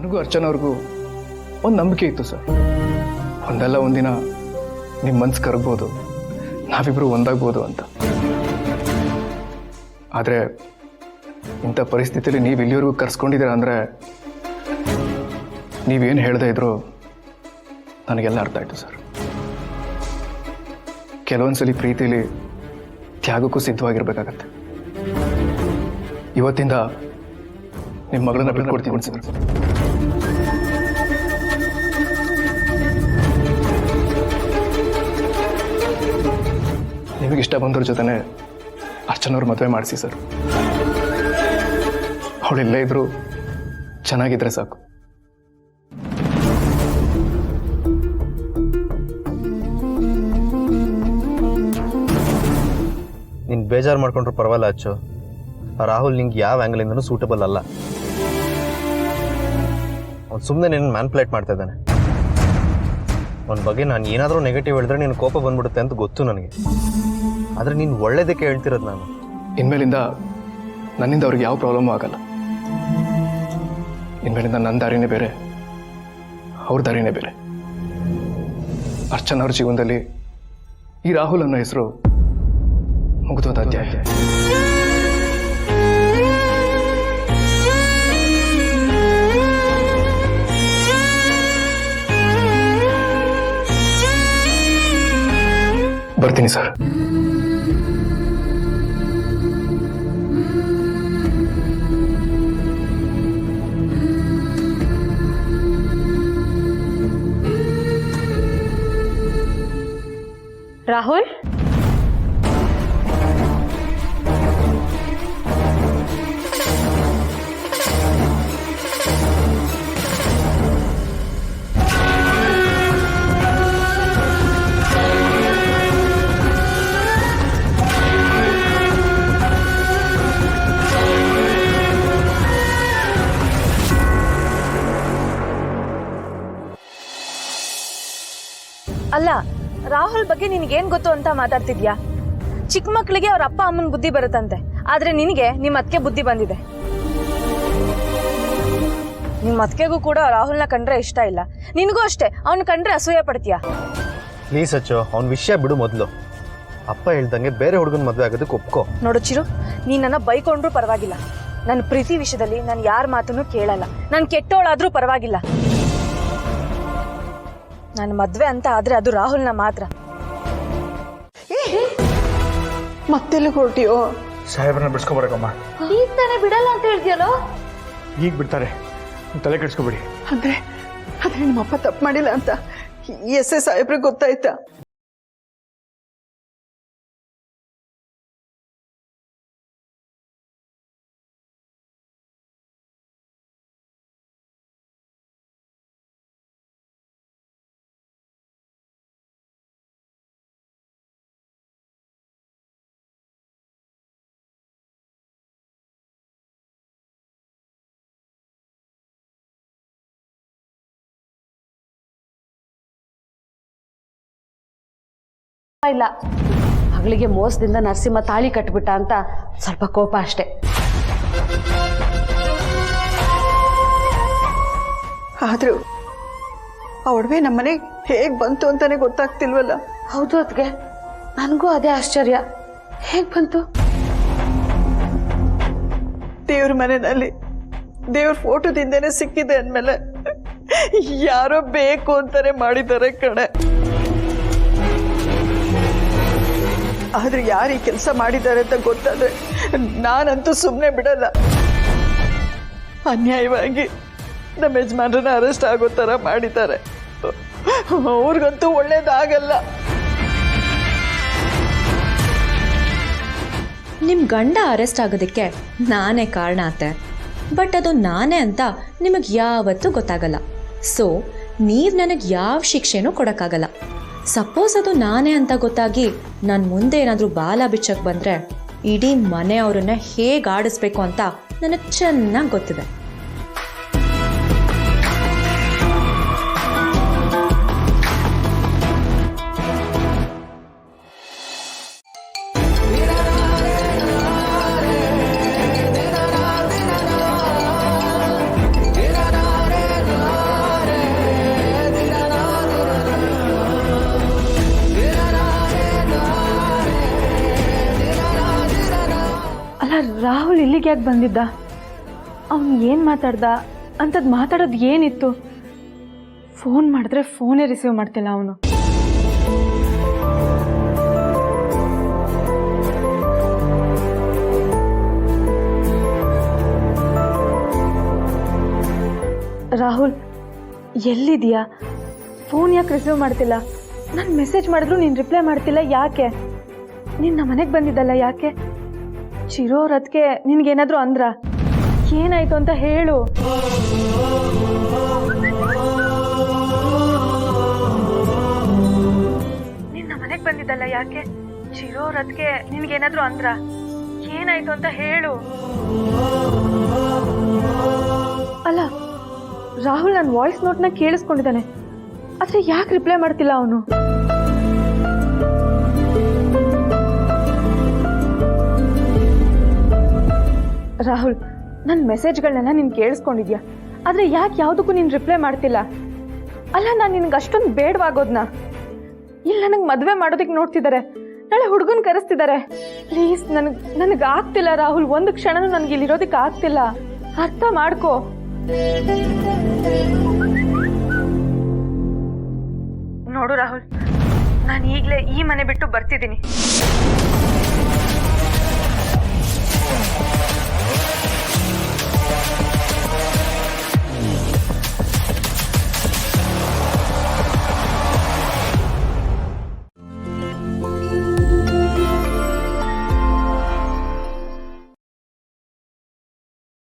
ನನಗೂ ಅರ್ಚನವ್ರಿಗೂ ಒಂದು ನಂಬಿಕೆ ಇತ್ತು ಸರ್. ಒಂದಲ್ಲ ಒಂದಿನ ನಿಮ್ಮ ಮನ್ಸು ಕರಗ್ಬೋದು, ನಾವಿಬ್ಬರು ಒಂದಾಗ್ಬೋದು ಅಂತ. ಆದರೆ ಇಂಥ ಪರಿಸ್ಥಿತಿಯಲ್ಲಿ ನೀವು ಇಲ್ಲಿವರೆಗೂ ಕರ್ಸ್ಕೊಂಡಿದ್ದೀರ ಅಂದರೆ ನೀವೇನು ಹೇಳದೇ ಇದ್ರು ನನಗೆಲ್ಲ ಅರ್ಥ ಆಯಿತು ಸರ್. ಕೆಲವೊಂದ್ಸಲಿ ಪ್ರೀತಿಲಿ ತ್ಯಾಗಕ್ಕೂ ಸಿದ್ಧವಾಗಿರ್ಬೇಕಾಗತ್ತೆ. ಇವತ್ತಿಂದ ನಿಮ್ಮ ಮಗಳನ್ನ ಬಿಟ್ಕೊಡ್ತೀನಿ ಸರ್. ನಿಮಗೆ ಇಷ್ಟ ಬಂದವ್ರ ಜೊತೆನೆ ಅರ್ಚನವ್ರ ಮದುವೆ ಮಾಡಿಸಿ ಸರ್. ಅವಳೆಲ್ಲೇ ಇದ್ರು ಚೆನ್ನಾಗಿದ್ರೆ ಸಾಕು. ನೀನು ಬೇಜಾರು ಮಾಡ್ಕೊಂಡ್ರು ಪರವಾಗಿಲ್ಲ ಅಚ್ಚು. ರಾಹುಲ್ ನಿಂಗೆ ಯಾವ ಆ್ಯಂಗಲಿಂದನೂ ಸೂಟಬಲ್ ಅಲ್ಲ. ಅವ್ನು ಸುಮ್ಮನೆ ನಿನ್ನ ಮ್ಯಾನ್ಪ್ಲೇಟ್ ಮಾಡ್ತಾ ಇದ್ದಾನೆ. ಅವನ ಬಗ್ಗೆ ನಾನು ಏನಾದರೂ ನೆಗೆಟಿವ್ ಹೇಳಿದ್ರೆ ನೀನು ಕೋಪ ಬಂದ್ಬಿಡುತ್ತೆ ಅಂತ ಗೊತ್ತು ನನಗೆ. ಆದರೆ ನೀನು ಒಳ್ಳೇದಕ್ಕೆ ಹೇಳ್ತಿರೋದು ನಾನು. ಇನ್ಮೇಲಿಂದ ನನ್ನಿಂದ ಅವ್ರಿಗೆ ಯಾವ ಪ್ರಾಬ್ಲಮ್ಮು ಆಗಲ್ಲ. ಇನ್ಮೇಲಿಂದ ನನ್ನ ದಾರಿನೇ ಬೇರೆ, ಅವ್ರ ದಾರಿನೇ ಬೇರೆ. ಅರ್ಚನಾ ಅವ್ರ ಜೀವನದಲ್ಲಿ ಈ ರಾಹುಲ್ ಅನ್ನೋ ಹೆಸರು ಮುಗಿದೋದ ಅಧ್ಯಾಯ. ಬರ್ತೀನಿ ಸರ್. ರಾಹುಲ್, ಅಲ್ಲ, ರಾಹುಲ್ ಬಗ್ಗೆ ನಿನಗೇನ್ ಗೊತ್ತು ಅಂತ ಮಾತಾಡ್ತಿದ್ಯಾ? ಚಿಕ್ಕ ಮಕ್ಕಳಿಗೆ ಅವ್ರ ಅಪ್ಪ ಅಮ್ಮನ ಬುದ್ಧಿ ಬರುತ್ತಂತೆ, ಆದ್ರೆ ನಿನಗೆ ನಿಮ್ಮ ಅತ್ತಿಗೆ ಬುದ್ಧಿ ಬಂದಿದೆ. ನಿಮ್ಮ ಅತ್ತಿಗೆಗೂ ಕೂಡ ರಾಹುಲ್ನ ಕಂಡ್ರೆ ಇಷ್ಟ ಇಲ್ಲ, ನಿನಗೂ ಅಷ್ಟೇ. ಅವನ್ ಕಂಡ್ರೆ ಅಸೂಯೆ ಪಡ್ತೀಯಾ? ಪ್ಲೀಸ್ ಅಚ್ಚು, ಅವ್ನ ವಿಷಯ ಬಿಡು ಮೊದಲು. ಅಪ್ಪ ಹೇಳ್ದಂಗೆ ಬೇರೆ ಹುಡುಗನ ಮದುವೆ ಆಗೋದಕ್ಕೆ ಒಪ್ಕೋ. ನೋಡು ಚಿರು, ನೀನ್ ನನ್ನ ಬೈಕೊಂಡ್ರು ಪರವಾಗಿಲ್ಲ. ನನ್ನ ಪ್ರೀತಿ ವಿಷಯದಲ್ಲಿ ನಾನು ಯಾರ ಮಾತನ್ನು ಕೇಳಲ್ಲ. ನಾನು ಕೆಟ್ಟೋಳಾದ್ರೂ ಪರವಾಗಿಲ್ಲ. ನನ್ನ ಮದ್ವೆ ಅಂತ ಆದ್ರೆ ಅದು ರಾಹುಲ್ನ ಮಾತ್ರ. ಮತ್ತೆಲ್ಲ ಹೊರಟಿಯೋ? ಸಾಹೇಬ್ರನ್ನ ಬಿಡ್ಸ್ಕೊಬರಕಮ್ಮ. ಈಗ ತಾನೇ ಬಿಡಲ್ಲ ಅಂತ ಹೇಳ್ತೀಯಲ್ಲೋ? ಈಗ ಬಿಡ್ತಾರೆ, ತಲೆ ಕೆಡ್ಸ್ಕೊಬೇಡಿ. ಅಂದ್ರೆ ನಿಮ್ಮಪ್ಪ ತಪ್ಪು ಮಾಡಿಲ್ಲ ಅಂತ ಎಸ್ ಸಾಹೇಬ್ರಿಗೆ ಗೊತ್ತಾಯ್ತಾ? ಇಲ್ಲ, ಮಗಳಿಗೆ ಮೋಸದಿಂದ ನರಸಿಂಹ ತಾಳಿ ಕಟ್ಬಿಟ್ಟ ಅಂತ ಸ್ವಲ್ಪ ಕೋಪ ಅಷ್ಟೇ. ಆದ್ರೂ ಆ ಒಡವೆ ನಮ್ಮನೆ ಹೇಗ್ ಬಂತು ಅಂತಾನೆ ಗೊತ್ತಾಗ್ತಿಲ್ವಲ್ಲ. ಹೌದು ಅದ್ಗೆ, ನನಗೂ ಅದೇ ಆಶ್ಚರ್ಯ. ಹೇಗ್ ಬಂತು? ದೇವ್ರ ಮನೆಯಲ್ಲಿ ದೇವ್ರ ಫೋಟೋದಿಂದನೇ ಸಿಕ್ಕಿದೆ ಅಂದ್ಮೇಲೆ ಯಾರೋ ಬೇಕು ಅಂತಾನೆ ಮಾಡಿದ್ದಾರೆ ಕಣೆ. ಆದ್ರೆ ಯಾರು ಈ ಕೆಲಸ ಮಾಡಿದ್ದಾರೆ ಅಂತ ಗೊತ್ತಾದ್ರೆ ನಾನಂತೂ ಸುಮ್ಮನೆ ಬಿಡಲ್ಲ. ಅನ್ಯಾಯವಾಗಿ ನಮ್ಮ ಯಜಮಾನ್ರನ್ನ ಅರೆಸ್ಟ್ ಆಗೋ ತರ ಮಾಡಿದ್ದಾರೆ. ಅವ್ರಿಗಂತೂ ಒಳ್ಳೇದಾಗಲ್ಲ. ನಿಮ್ಮ ಗಂಡ ಅರೆಸ್ಟ್ ಆಗೋದಕ್ಕೆ ನಾನೇ ಕಾರಣ ಆತೆ, ಬಟ್ ಅದು ನಾನೇ ಅಂತ ನಿಮಗೆ ಯಾವತ್ತೂ ಗೊತ್ತಾಗಲ್ಲ. ಸೊ ನೀವು ನನಗೆ ಯಾವ ಶಿಕ್ಷೆನೂ ಕೊಡೋಕ್ಕಾಗಲ್ಲ. ಸಪೋಸ್ ಅದು ನಾನೇ ಅಂತ ಗೊತ್ತಾಗಿ ನಾನು ಮುಂದೆ ಏನಾದರೂ ಬಾಲ ಬಿಚ್ಚಕ್ಕೆ ಬಂದರೆ ಇಡೀ ಮನೆಯವ್ರನ್ನ ಹೇಗೆ ಆಡಿಸ್ಬೇಕು ಅಂತ ನನಗೆ ಚೆನ್ನಾಗಿ ಗೊತ್ತಿದೆ. ಅಲ್ಲ ರಾಹುಲ್ ಇಲ್ಲಿಗೆ ಯಾಕೆ ಬಂದಿದ್ದ? ಅವನು ಏನು ಮಾತಾಡ್ದ? ಅಂಥದ್ದು ಮಾತಾಡೋದು ಏನಿತ್ತು? ಫೋನ್ ಮಾಡಿದ್ರೆ ಫೋನೇ ರಿಸೀವ್ ಮಾಡ್ತಿಲ್ಲ ಅವನು. ರಾಹುಲ್ ಎಲ್ಲಿದೆಯಾ? ಫೋನ್ ಯಾಕೆ ರಿಸೀವ್ ಮಾಡ್ತಿಲ್ಲ? ನಾನು ಮೆಸೇಜ್ ಮಾಡಿದ್ರು ನೀನು ರಿಪ್ಲೈ ಮಾಡ್ತಿಲ್ಲ, ಯಾಕೆ? ನೀನು ನಮ್ಮ ಮನೆಗೆ ಬಂದಿದ್ದಲ್ಲ, ಯಾಕೆ? ಚಿರೋರದ್ಕೆ ನಿನ್ಗೇನಾದರೂ ಅಂದ್ರ? ಏನಾಯ್ತು ಅಂತ ಹೇಳು. ನೀನು ನಮ್ಮ ಮನೆಗೆ ಬಂದಿದ್ದಲ್ಲ, ಯಾಕೆ? ಚಿರೋರದ್ಕೆ ನಿನ್ಗೇನಾದರೂ ಅಂದ್ರ? ಏನಾಯ್ತು ಅಂತ ಹೇಳು. ಅಲ್ಲ ರಾಹುಲ್ ನನ್ನ ವಾಯ್ಸ್ ನೋಟ್ನ ಕೇಳಿಸ್ಕೊಂಡಿದ್ದಾನೆ, ಆದರೆ ಯಾಕೆ ರಿಪ್ಲೈ ಮಾಡ್ತಿಲ್ಲ ಅವನು? ರಾಹುಲ್, ನನ್ನ ಮೆಸೇಜ್ಗಳನ್ನೆಲ್ಲ ನೀನು ಕೇಳಿಸ್ಕೊಂಡಿದ್ಯಾ, ಆದರೆ ಯಾಕೆ ಯಾವುದಕ್ಕೂ ನೀನು ರಿಪ್ಲೈ ಮಾಡ್ತಿಲ್ಲ? ಅಲ್ಲ ನಾನು ನಿನಗೆ ಅಷ್ಟೊಂದು ಬೇಡವಾಗೋದ್ನ? ಇಲ್ಲಿ ನನಗೆ ಮದುವೆ ಮಾಡೋದಕ್ಕೆ ನೋಡ್ತಿದ್ದಾರೆ, ನಾಳೆ ಹುಡುಗನ ಕರೆಸ್ತಿದ್ದಾರೆ. ಪ್ಲೀಸ್ ನನಗೆ ಆಗ್ತಿಲ್ಲ ರಾಹುಲ್, ಒಂದು ಕ್ಷಣನೂ ನನಗೆ ಇಲ್ಲಿರೋದಕ್ಕೆ ಆಗ್ತಿಲ್ಲ. ಅರ್ಥ ಮಾಡ್ಕೋ. ನೋಡು ರಾಹುಲ್, ನಾನು ಈಗಲೇ ಈ ಮನೆ ಬಿಟ್ಟು ಬರ್ತಿದ್ದೀನಿ.